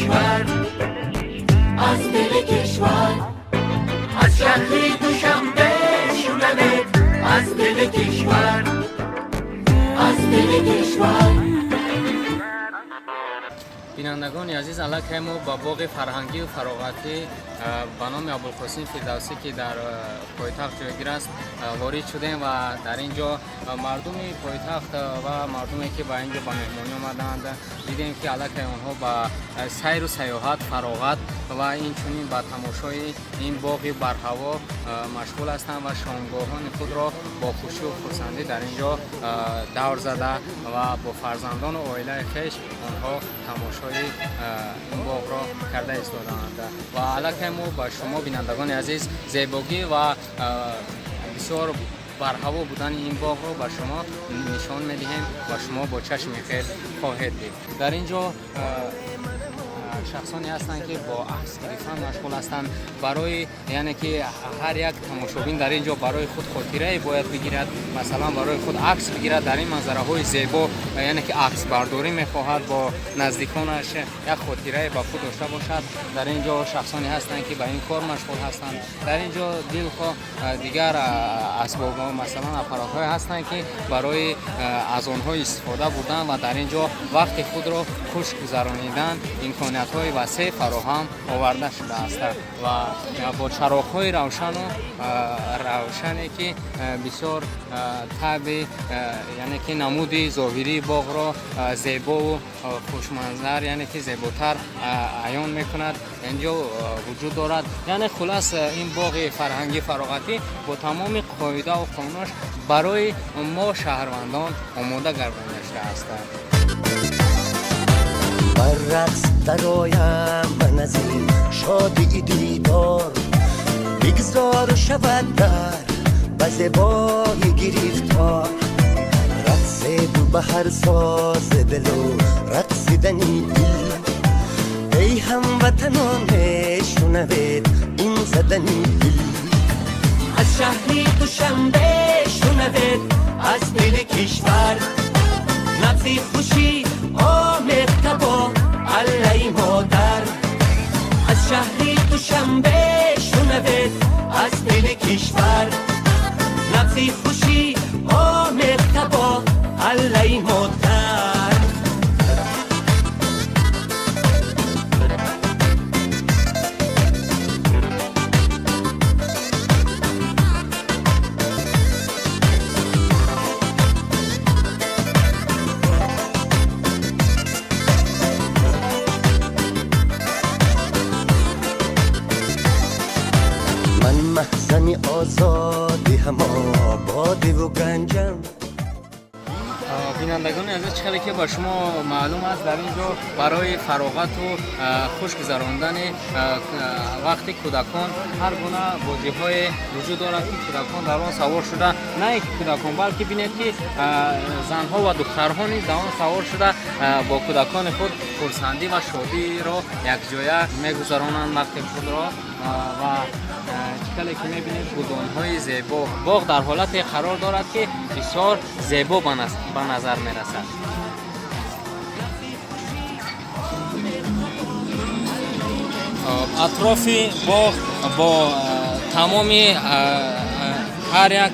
کشور، از دل کشور، از شهر دوشنبه شونمت، از دل کشور، از دل کشور. بینندگان عزیز، الان ما با باغ فرهنگی و فراغتی به نام ابوالقاسم فردوسی که در پایتخت جایگیر است وارد شدیم و در اینجا مردم پایتخت و مردمی که به اینجا به مهمانی آمدند دیدیم که الان آنها با سیر و سیاحت فراغت و این چنین با تماشای این باغ برهوا مشغول هستند و شامگاهان خود را با خوشی و خرسندی در اینجا دور زده و با فرزندان و عائله خویش آنها تماشای این باغ را کرده ایستادند و الان ما با شما بینندگان عزیز زیبایی و بسیار برهوا بودن این باغ رو به شما نشان می‌دهیم و شما با چشم خیر خواهید دید. در اینجا شخصانی هستند که با عکس گرفتن مشغول هستند. برای یعنی که هر یک تماشابین در اینجا برای خود خاطره باید بگیرد، مثلا برای خود عکس بگیرد در این منظره های زیبا، یعنی که عکس برداری میخواهد با نزدیکانش یک خاطره با خود داشته باشد. در اینجا شخصانی هستند که با این کار مشغول هستند. در اینجا دلخواه دیگر اسباب مثلا اپارات‌های هستند که برای از آنها استفاده بودن و در اینجا وقت خود را خوش گذرانیدن امکانات های وسیع فراهم آورده شده است و با چراغ‌های روشن و روشنی که بسیار طبع یعنی که نمود ظاهری باغ را زیبا و خوشمنظر یعنی که زیباتر عیان میکند اینجا وجود دارد. یعنی خلاص این باغ فرهنگی فراغتی با تمام قاعده و قانونش برای ما شهروندان آماده گردانده شده است. بر رقص درآیم من از این شادی دیدار، بگذار شود در بزبای گریفتار، رقص دو بهر ساز دل و رقصیدنی دل، ای هموطنان شنوید این زدنی دل، از شهری دوشنبه شنوید از دل کشور، نبض خوشی آمد تبا علی مادر، از شهری دوشنبه شنوید از دل کشور، نبض خوشی آمد تبا علی مادر. محزنی آزادی هم آبادی و گنجم. بینندگان عزیز، چقدر که با شما معلوم است در اینجا برای فراغت و خوش گذراندن وقت کودکان هر گونه بازی‌های وجود دارد که کودکان در آن سوار شده، نه کودکان بلکه بینید که زنها و دخترها نیز در آن سوار شده با کودکان خود خرسندی و شادی را یکجایه می‌گذرانند وقت خود را و چکلی که می‌بینید گلدان‌های زیبا. باغ در حالت قرار دارد که بسیار زیبا به نظر می‌رسد. اطراف باغ با تمام هر یک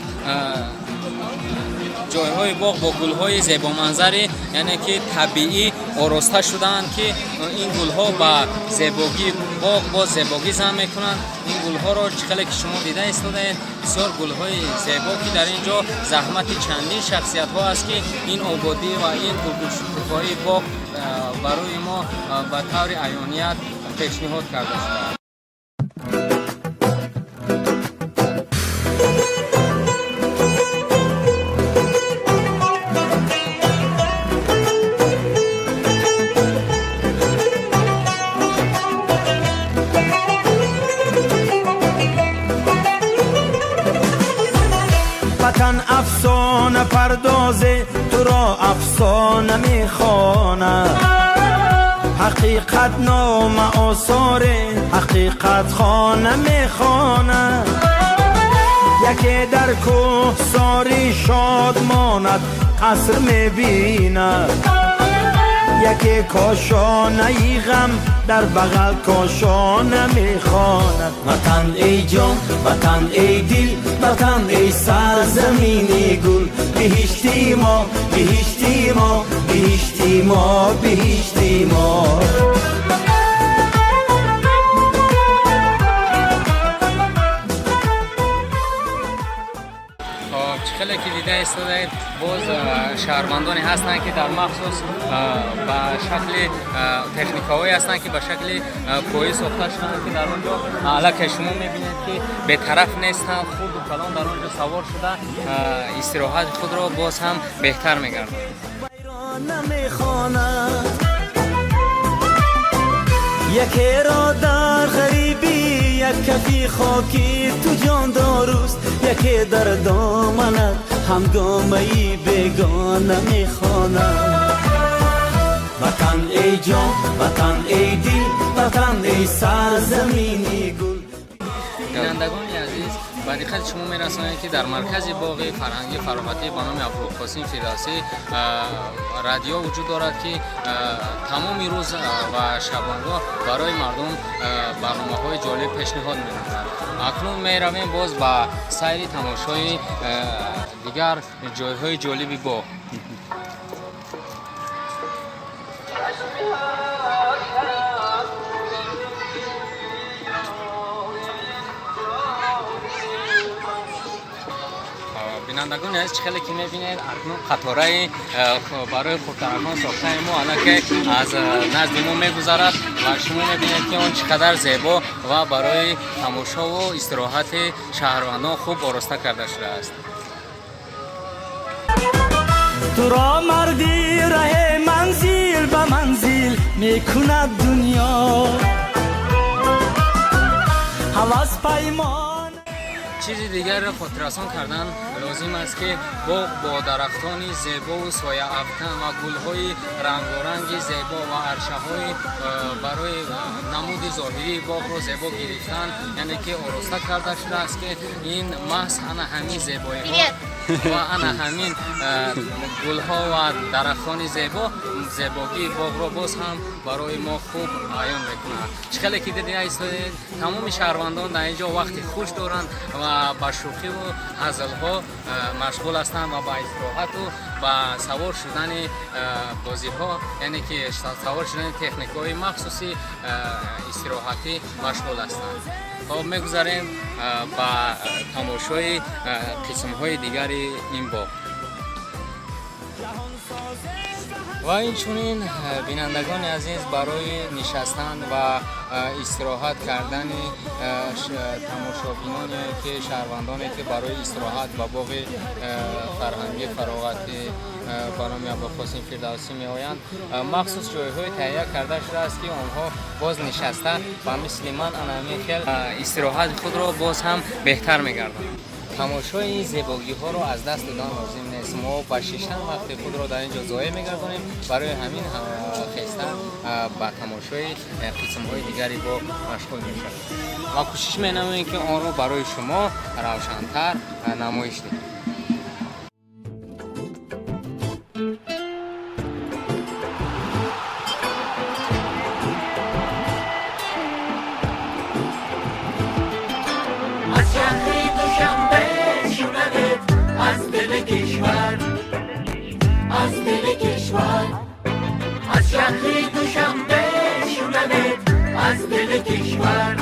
جایهای باغ با گل‌های زیبا منظری یعنی که طبیعی آراسته شدند که این گل‌ها با زیبایی باغ با زیبایی زن می‌کنند. این گل‌ها را چقدر که شما دیده ایستادید بسیار گل‌های زیبا که در اینجا زحمت چندین شخصیت‌ها است که این آبادی و این گل‌های باغ برای ما به طور عیانیت پیشنهاد کرده شده. وطن افسانه پردازه تو را افسانه میخوانه، حقیقت نام آثار حقیقت خانه میخوانه، یکی در کوه ساری شاد ماند قصر میبینه، یکی کاشانه غم در بغل کاشانه میخواند. وطن ای جان، وطن ای دل، وطن ای سرزمین گل. بهشتی ما، بهشتی ما، بهشتی ما، بهشتی ما. خیلی که دیده ایستاده باز شهروندانی هستند که در مخصوص به شکل تکنیکایی هستند که به شکل پویی ساخته شدند که در اونجا علاقه شما میبینید که به طرف نیستند، خود و کلان در اونجا سوار شده استراحت خود را باز هم بهتر میگردند. یکی را در غریبی یک کفی خاکی تو جان داروست، یکی در دامنت همگامه‌ای بیگانه میخواند. وطن ای جان، وطن ای دل، وطن ای سرزمینی گل. بینندگان عزیز، با دقت شما می‌رسانیم که در مرکز باغ فرهنگی فراغتی به نام ابوالقاسم فردوسی رادیو وجود دارد که تمام روز و شبانگاه برای مردم برنامه‌های جالب پیشنهاد می‌دهد. اکنون می‌رویم باز با سیر تماشای دیگر جای‌های جالبی باغ. بینندگان از خیلی که میبینید اکنون قطاره برای خودترکان ساخته ما الان که از نزد ما میگذرد و شما میبینید که اون چقدر زیبا و برای تماشا و استراحت شهروندان خوب آراسته کرده شده است. تو را مردی ره منزل به منزل میکند دنیا، هوس پیمان. چیزی دیگر را خودرسان کردن لازم است که باغ با درختان زیبا و سایه افکن و گل‌های رنگارنگ زیبا و عرشه‌های برای نمود ظاهری باغ را زیبا گرفتن، یعنی که آراسته کرده شده است که این محض انا همین زیبایی‌ها و انا همین گل‌ها و درختان زیباگی باغ را باز هم برای ما خوب عیان می‌کند. چخیلی که دیده ایستاده تمام شهروندان در اینجا وقتی خوش دارند و با شوخی و هزل‌ها مشغول هستند و با استراحت و با سوار شدن بازی‌ها، یعنی که سوار شدن تکنیک‌های مخصوصی استراحتی مشغول هستند. خب میگذاریم با تماشای قسم‌های دیگری این باغ. و این چونین بینندگان عزیز برای نشستن و استراحت کردن تماشابینانی که شهروندانی که برای استراحت و باغ فرهنگی فراغتی به نام ابوالقاسم فردوسی می آیند، مخصوص جایهای تهیه کرده شده است که آنها باز نشسته و مثل من خیل استراحت خود را باز هم بهتر می‌گردند. تماشای این زیبایی ها رو از دست دادن لازم نیست. ما با شیشتن وقت خود را در اینجا ضایع می‌گردانیم، برای همین خیستن با تماشای قسم های دیگری با مشغول می‌شویم و کوشش می‌نماییم که آن رو برای شما روشن‌تر نمایش دهیم. از شهر دوشنبه شونمت، از دل کشور،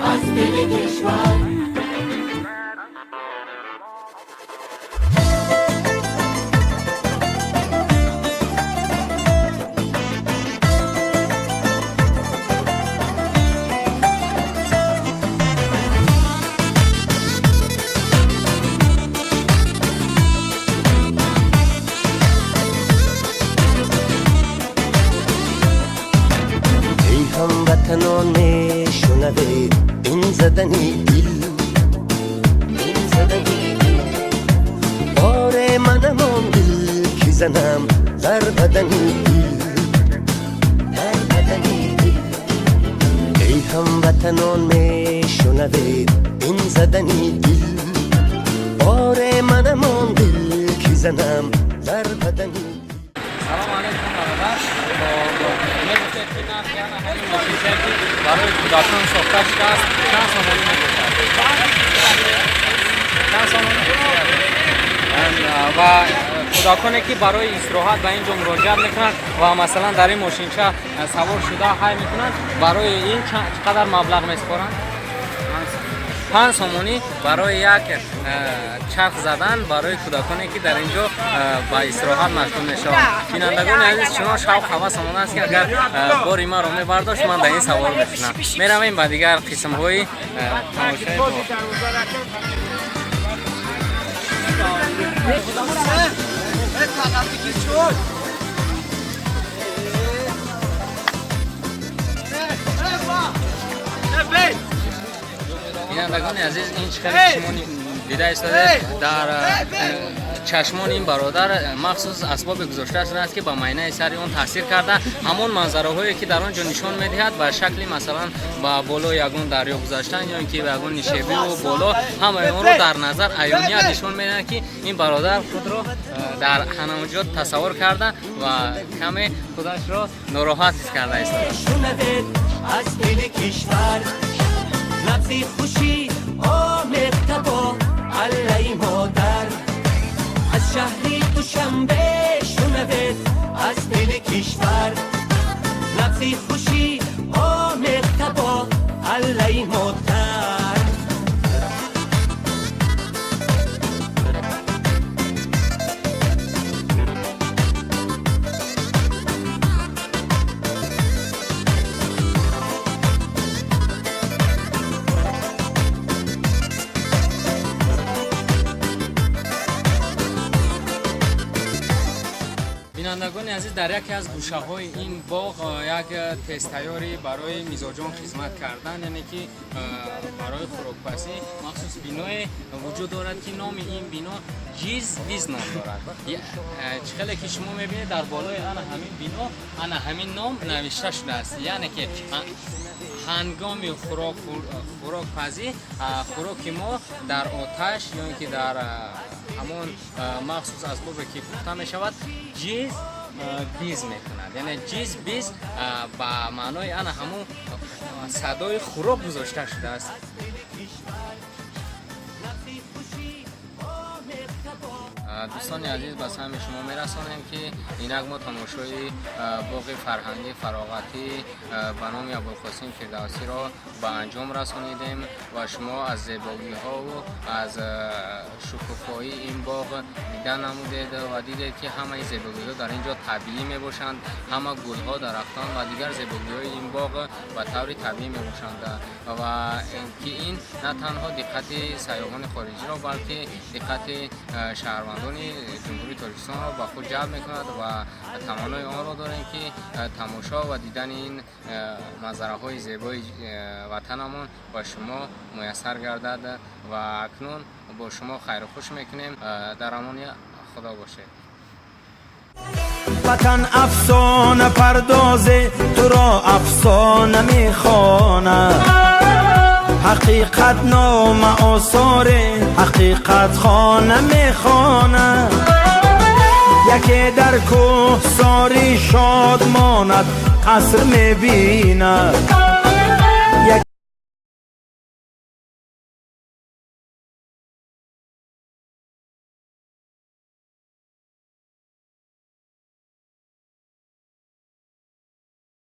از دل کشور. هموطنان میشنوید این زدنی دل، این زدنی دل. باره منم آن دل که زنم در بدنی دل، در بدنی دل. ای هموطنان میشنوید این زدنی دل، باره منم آن دل که زنم در بدنی دل. سلام علیکم برادر. برای کودکان ساخته شده است. چند سامانی می‌باشد؟ چند سامانی و کودکانی که برای استراحت به اینجا مراجعت میکنند و مثلا در این ماشینچه سوار شده های میکنند، برای این چقدر مبلغ میسپارند؟ 5 سامانی برای یک چرخ زدن برای کودکانی که در اینجا با استراحت مشغول میشوند. بینندگان عزیز، شما شوق هوس آمده است که اگر باری ما رو میبرداشت من در این سوار بشم. میرویم به دیگر قسم های تماشای بینندگان عزیز، این چقدر شما دیده ایستاده در چشمان این برادر مخصوص اسباب گذاشته شده است که با معاینه سر اون تاثیر کرده همون منظره هایی که در آنجا نشان میدهد و شکلی مثلا با بالا یگون دریا گذاشتن یا اینکه یگون نشیبی و بالا همه اون رو در نظر عیانیت نشان میدهد که این برادر خود رو در همونجا تصور کرده و کمی خودش را ناراحت کرده است. از دل کشور لبزی خوشی آمد با علی مادر از شهری دوشنبه شنوید از دل کشور لبزی خوشی آمد با علی مادر. بینندگان عزیز، در یکی از گوشه های این باغ یک تست تیاری برای میزاجان خدمت کردن، یعنی که برای خوراکپزی مخصوص بینای وجود دارد که نام این بینا جیز ویز نام دارد. چخیلی که شما میبینید در بالای آن همین بینا آن همین نام نوشته شده است، یعنی که هنگام خوراکپزی خوراک ما در آتش یا اینکه در همون مخصوص اسبابی که پخته می شود جیز بیز میکند، یعنی جیز بیز با معنای آن همون صدای خوراک گذاشته شده است. دوستان عزیز، به سهم شما میرسانیم که اینک ما تماشای باغ فرهنگی فراغتی به نام ابوالقاسم فردوسی را به انجام رسانیدیم و شما از زیبایی ها و از شکوفایی این باغ دیدن نمودید و دیدید که همه زیبایی ها در اینجا طبیعی می باشند، همه گل ها، درختان و دیگر زیبایی های این باغ به طور طبیعی می باشند و که این نه تنها دقت سیاحان خارجی را بلکه دقت شهروندان جمهوری تاجیکستان را با خود جلب میکند و توانای آن را داریم که تماشا و دیدن این منظره های زیبای وطنمان با شما میسر گردد و اکنون با شما خیر و خوش میکنیم. در امان خدا باشید. وطن افسانه پردازه تو را افسانه میخوانه، حقیقت نام آثار حقیقت خانه میخوانه، یکی در کوه ساری شاد ماند قصر میبیند،